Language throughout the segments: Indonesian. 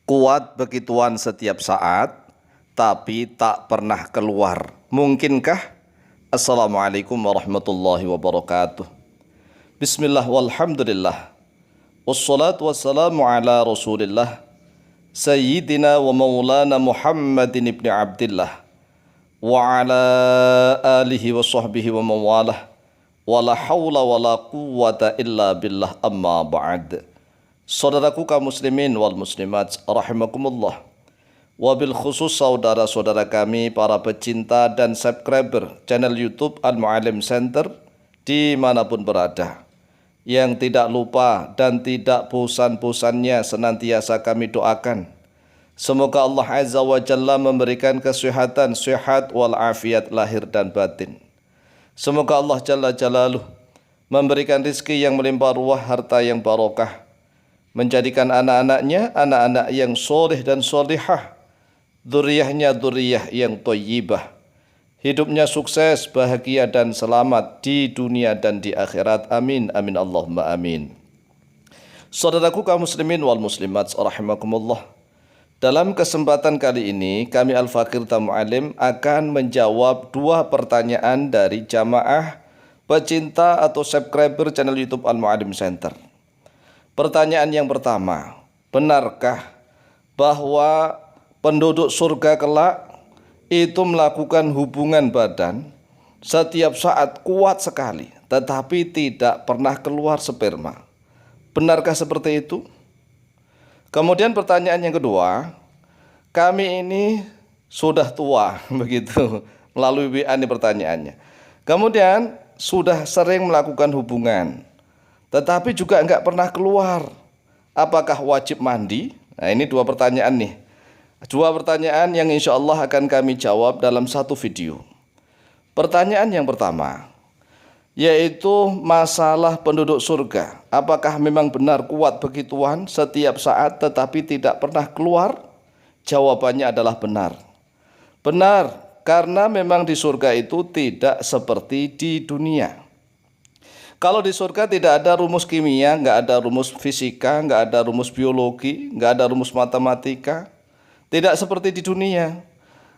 Kuat begituan setiap saat, tapi tak pernah keluar. Mungkinkah? Assalamualaikum warahmatullahi wabarakatuh. Bismillah walhamdulillah. Wassalatu wassalamu ala rasulillah. Sayyidina wa maulana Muhammadin ibn Abdillah. Wa ala alihi wa sahbihi wa mawalah. Wa la hawla wa la quwwata illa billah amma ba'd. Saudaraku kaum muslimin wal muslimat rahimakumullah. Wabil khusus saudara-saudara kami para pecinta dan subscriber channel YouTube Al-Mu'allim Center dimanapun berada, yang tidak lupa dan tidak bosan-bosannya senantiasa kami doakan, semoga Allah Azza wa Jalla memberikan kesehatan, sehat wal afiat lahir dan batin. Semoga Allah Jalla Jalaluh memberikan rizki yang melimpah ruah, harta yang barokah, menjadikan anak-anaknya anak-anak yang soleh dan solihah, dzurriyyahnya dzurriyyah yang thayyibah, hidupnya sukses, bahagia dan selamat di dunia dan di akhirat. Amin amin Allahumma amin. Saudaraku kaum muslimin wal muslimat rahimakumullah. Dalam kesempatan kali ini kami Al-Fakir Tamu Alim akan menjawab dua pertanyaan dari jamaah pecinta atau subscriber channel YouTube Al-Mu'allim Center. Pertanyaan yang pertama, benarkah bahwa penduduk surga kelak itu melakukan hubungan badan setiap saat kuat sekali, tetapi tidak pernah keluar sperma? Benarkah seperti itu? Kemudian pertanyaan yang kedua, kami ini sudah tua begitu, melalui WA ini pertanyaannya. Kemudian sudah sering melakukan hubungan, tetapi juga enggak pernah keluar. Apakah wajib mandi? Nah, ini dua pertanyaan nih. Dua pertanyaan yang insya Allah akan kami jawab dalam satu video. Pertanyaan yang pertama, yaitu masalah penduduk surga. Apakah memang benar kuat begituan setiap saat tetapi tidak pernah keluar? Jawabannya adalah benar. Benar, karena memang di surga itu tidak seperti di dunia. Kalau di surga tidak ada rumus kimia, nggak ada rumus fisika, nggak ada rumus biologi, nggak ada rumus matematika. Tidak seperti di dunia.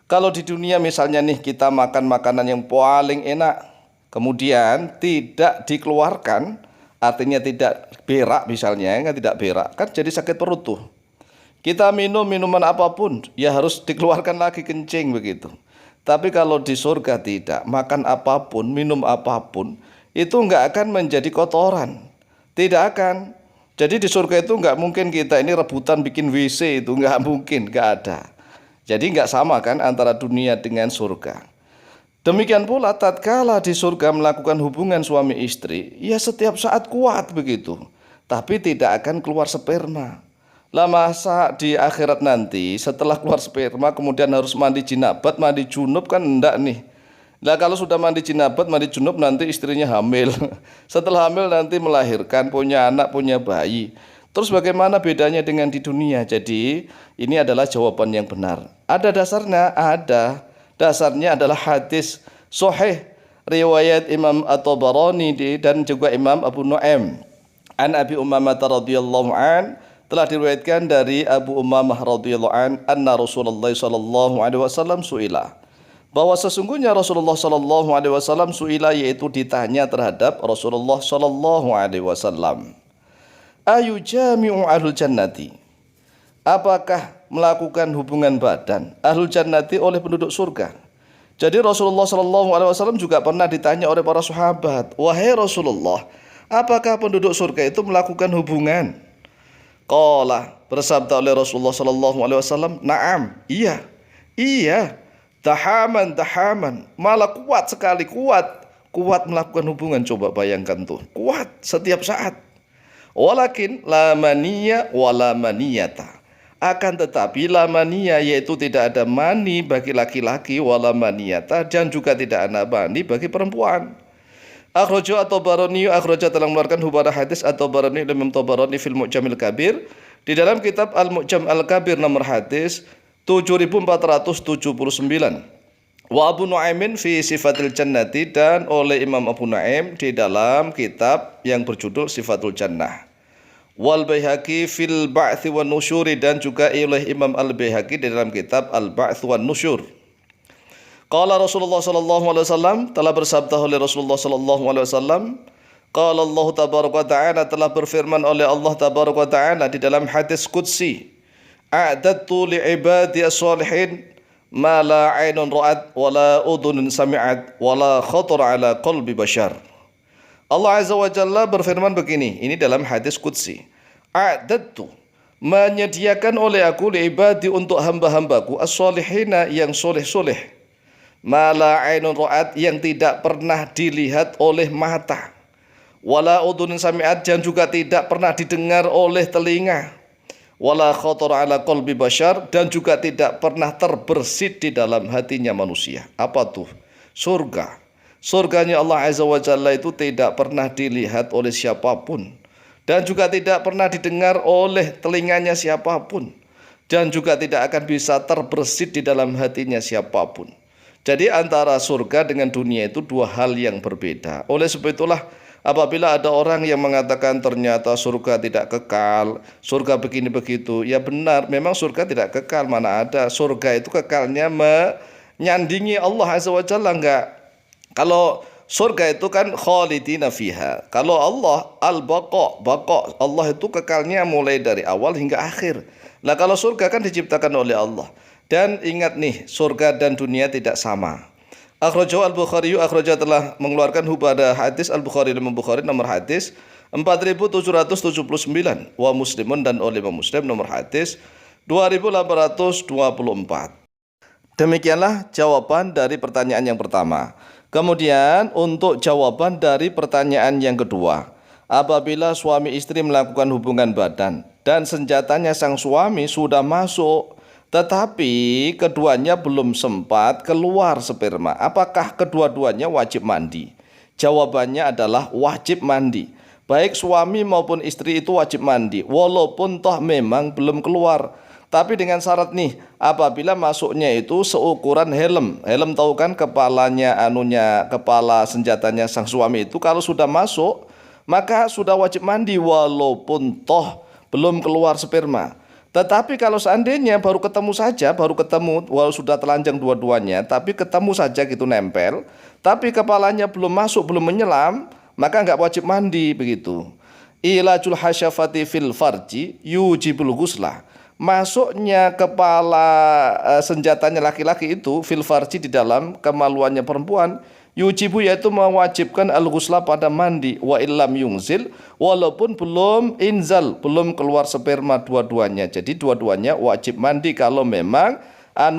Kalau di dunia misalnya nih kita makan makanan yang paling enak, kemudian tidak dikeluarkan, artinya tidak berak misalnya, kan tidak berak, kan jadi sakit perut tuh. Kita minum minuman apapun, ya harus dikeluarkan lagi kencing begitu. Tapi kalau di surga tidak, makan apapun, minum apapun, itu enggak akan menjadi kotoran. Tidak akan. Jadi di surga itu enggak mungkin kita ini rebutan bikin WC, itu enggak mungkin, enggak ada. Jadi enggak sama kan antara dunia dengan surga. Demikian pula tatkala di surga melakukan hubungan suami istri, ya setiap saat kuat begitu. Tapi tidak akan keluar sperma. Lah masa di akhirat nanti setelah keluar sperma kemudian harus mandi jinabat, mandi junub, kan enggak nih. Nah kalau sudah mandi jinabat, mandi junub, nanti istrinya hamil. Setelah hamil nanti melahirkan, punya anak, punya bayi. Terus bagaimana bedanya dengan di dunia? Jadi ini adalah jawaban yang benar. Ada dasarnya? Ada. Dasarnya adalah hadis sahih riwayat Imam At-Tabarani dan juga Imam Abu Nu'aim. An Abi Umamah radhiyallahu an, telah diriwayatkan dari Abu Umamah radhiyallahu an, anna Rasulullah sallallahu alaihi wasallam suila, bahwa sesungguhnya Rasulullah sallallahu alaihi wasallam suila, yaitu ditanya terhadap Rasulullah sallallahu alaihi wasallam, ayu jami'u ahlul jannati, apakah melakukan hubungan badan ahlul jannati oleh penduduk surga? Jadi Rasulullah sallallahu alaihi wasallam juga pernah ditanya oleh para sahabat, wahai Rasulullah, apakah penduduk surga itu melakukan hubungan? Qala, bersabda oleh Rasulullah sallallahu alaihi wasallam, na'am, iya, iya. Tahaman, malah kuat sekali, kuat melakukan hubungan. Coba bayangkan tuh, kuat setiap saat. Walakin la maniyya wala maniyata, akan tetapi la maniyya, yaitu tidak ada mani bagi laki-laki, wala maniyata, dan juga tidak ada mani bagi perempuan. Akhraja At-Tabarani, akhraja telah mengeluarkan hubara hadis At-Tabarani, Imam Tabarani fil Mu'jamil Kabir, di dalam kitab Al-Mu'jam Al-Kabir nomor hadis 7479. Wa Abu Nu'aimin fi Sifatil Jannati, dan oleh Imam Abu Nu'aim di dalam kitab yang berjudul Sifatul Jannah. wal Baihaqi fil Ba'ts wan Nusyur, dan juga oleh Imam Al-Baihaqi di dalam kitab Al-Ba'ts wan Nusyur. Qala Rasulullah sallallahu alaihi wasallam, telah bersabda oleh Rasulullah sallallahu alaihi wasallam, qala Allah tabaraka wa ta'ala, telah berfirman oleh Allah tabaraka wa ta'ala di dalam hadis qudsi, a'dadtu li ibadi as-salihin ma la 'ainun ra'at wa la udhunun sami'at wa la khatara 'ala qalbi bashar. Allah azza wa jalla berfirman begini, ini dalam hadis qudsi, a'dadtu, menyediakan oleh aku li ibadi, untuk hamba-hambaku, as-salihina, yang soleh-soleh, mala ainun ra'at, yang tidak pernah dilihat oleh mata, wala udhunun sami'at, dan juga tidak pernah didengar oleh telinga, wala khatar ala qalbi bashar, dan juga tidak pernah terbersit di dalam hatinya manusia. Apa tuh? Surga. Surganya Allah azza wa jalla itu tidak pernah dilihat oleh siapapun, dan juga tidak pernah didengar oleh telinganya siapapun, dan juga tidak akan bisa terbersit di dalam hatinya siapapun. Jadi antara surga dengan dunia itu dua hal yang berbeda. Oleh sebab itulah apabila ada orang yang mengatakan ternyata surga tidak kekal, surga begini begitu, ya benar, memang surga tidak kekal. Mana ada surga itu kekalnya menyandingi Allah azza wa jalla, enggak. Kalau surga itu kan khalidina fiha. Kalau Allah al-baqa, baqa, Allah itu kekalnya mulai dari awal hingga akhir. Nah, kalau surga kan diciptakan oleh Allah. Dan ingat nih, surga dan dunia tidak sama. Akhrajahu al-Bukhari, akhraja telah mengeluarkan pada hadis Al-Bukhari, Imam Bukhari nomor hadis 4779, wa Muslimun, dan oleh Imam Muslim nomor hadis 2824. Demikianlah jawaban dari pertanyaan yang pertama. Kemudian untuk jawaban dari pertanyaan yang kedua, apabila suami istri melakukan hubungan badan dan senjatanya sang suami sudah masuk, tetapi keduanya belum sempat keluar sperma, apakah kedua-duanya wajib mandi? Jawabannya adalah wajib mandi. Baik suami maupun istri itu wajib mandi, walaupun toh memang belum keluar. Tapi dengan syarat nih, apabila masuknya itu seukuran helm. Helm tahu kan, kepalanya kepala senjatanya sang suami itu kalau sudah masuk, maka sudah wajib mandi walaupun toh belum keluar sperma. Tetapi kalau seandainya baru ketemu saja, walau sudah telanjang dua-duanya, tapi ketemu saja gitu nempel, tapi kepalanya belum masuk, belum menyelam, maka enggak wajib mandi begitu. Ilajul hasyafati fil farji yujibul ghuslah. Masuknya kepala senjatanya laki-laki itu fil farji, di dalam kemaluannya perempuan, yujibu, yaitu mewajibkan al-ghusla, pada mandi, wa illam yungzil, walaupun belum inzal, belum keluar sperma dua-duanya. Jadi dua-duanya wajib mandi kalau memang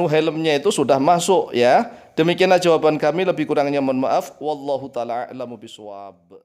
helmnya itu sudah masuk ya. Demikianlah jawaban kami, lebih kurangnya mohon maaf. Wallahu taala a'lamu bishawab.